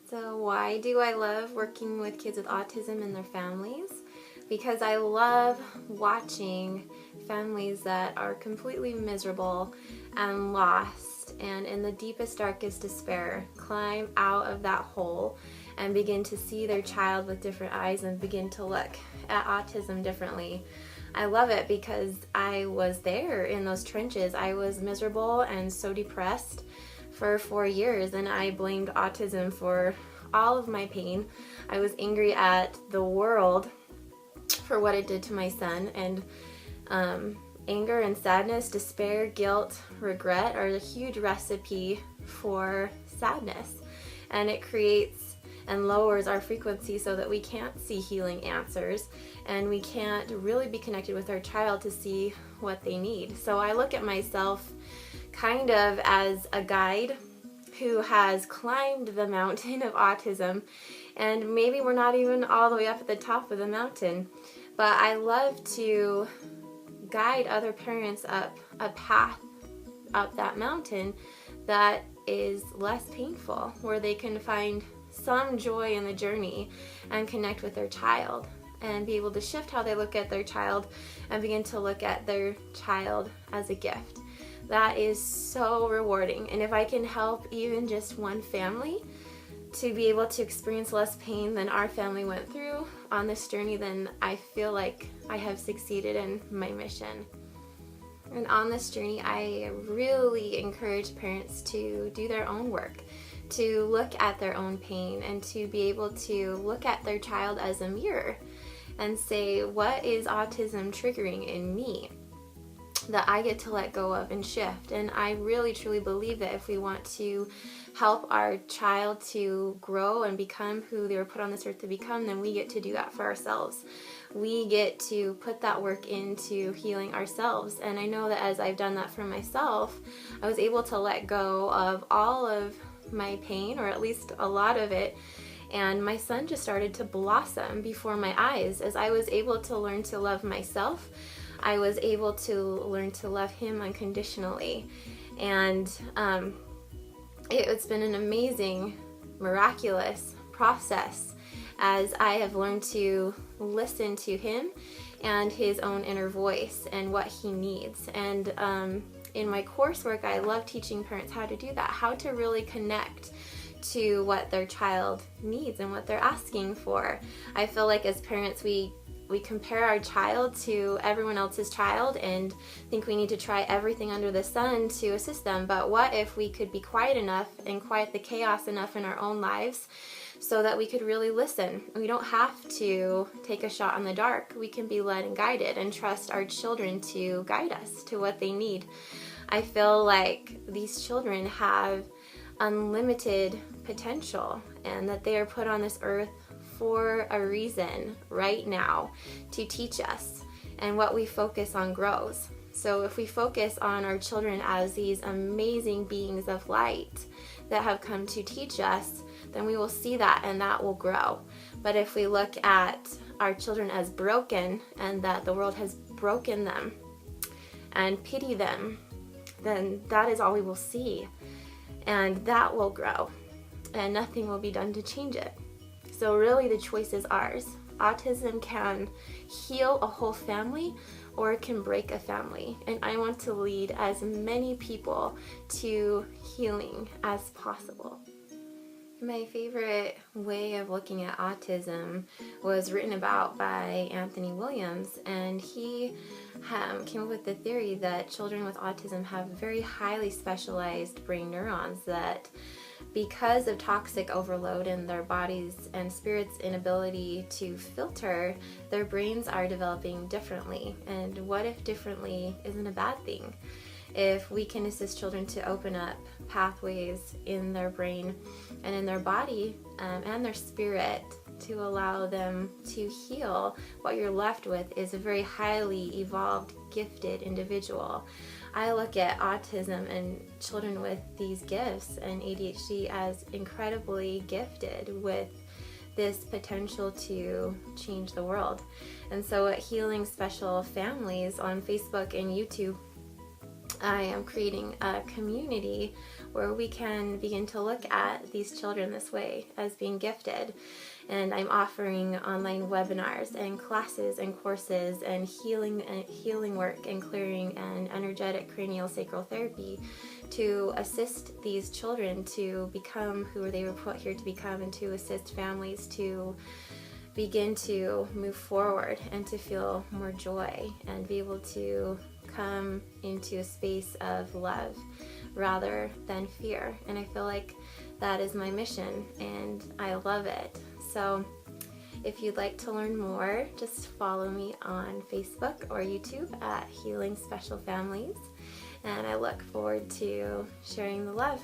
So why do I love working with kids with autism and their families? Because I love watching families that are completely miserable and lost and in the deepest, darkest despair climb out of that hole and begin to see their child with different eyes and begin to look at autism differently. I love it because I was there in those trenches. I was miserable and so depressed for 4 years, and I blamed autism for all of my pain. I was angry at the world for what it did to my son, and anger and sadness, despair, guilt, regret are a huge recipe for sadness, and it creates and lowers our frequency so that we can't see healing answers and we can't really be connected with our child to see what they need. So I look at myself kind of as a guide who has climbed the mountain of autism, and maybe we're not even all the way up at the top of the mountain, but I love to guide other parents up a path up that mountain that is less painful, where they can find some joy in the journey and connect with their child and be able to shift how they look at their child and begin to look at their child as a gift. That is so rewarding. And if I can help even just one family to be able to experience less pain than our family went through on this journey, then I feel like I have succeeded in my mission. And on this journey, I really encourage parents to do their own work, to look at their own pain, and to be able to look at their child as a mirror and say, what is autism triggering in me that I get to let go of and shift? And I really truly believe that if we want to help our child to grow and become who they were put on this earth to become, then we get to do that for ourselves. We get to put that work into healing ourselves. And I know that as I've done that for myself, I was able to let go of all of my pain, or at least a lot of it, and my son just started to blossom before my eyes. As I was able to learn to love myself, I was able to learn to love him unconditionally. And it's been an amazing, miraculous process as I have learned to listen to him and his own inner voice and what he needs. And in my coursework, I love teaching parents how to do that, how to really connect to what their child needs and what they're asking for. I feel like as parents, we compare our child to everyone else's child and think we need to try everything under the sun to assist them. But what if we could be quiet enough and quiet the chaos enough in our own lives so that we could really listen? We don't have to take a shot in the dark. We can be led and guided and trust our children to guide us to what they need. I feel like these children have unlimited potential and that they are put on this earth for a reason right now to teach us, and what we focus on grows. So if we focus on our children as these amazing beings of light that have come to teach us, then we will see that and that will grow. But if we look at our children as broken and that the world has broken them and pity them, then that is all we will see, and that will grow and nothing will be done to change it. So really the choice is ours. Autism can heal a whole family or it can break a family. And I want to lead as many people to healing as possible. My favorite way of looking at autism was written about by Anthony Williams, and he came up with the theory that children with autism have very highly specialized brain neurons that, because of toxic overload in their bodies and spirits' inability to filter, their brains are developing differently. And what if differently isn't a bad thing? If we can assist children to open up pathways in their brain and in their body and their spirit to allow them to heal, what you're left with is a very highly evolved, gifted individual. I look at autism and children with these gifts and ADHD as incredibly gifted with this potential to change the world. And so at Healing Special Families on Facebook and YouTube, I am creating a community where we can begin to look at these children this way as being gifted. And I'm offering online webinars and classes and courses and healing work and clearing and energetic cranial sacral therapy to assist these children to become who they were put here to become, and to assist families to begin to move forward and to feel more joy and be able to come into a space of love rather than fear. And I feel like that is my mission, and I love it. So if you'd like to learn more, just follow me on Facebook or YouTube at Healing Special Families, and I look forward to sharing the love.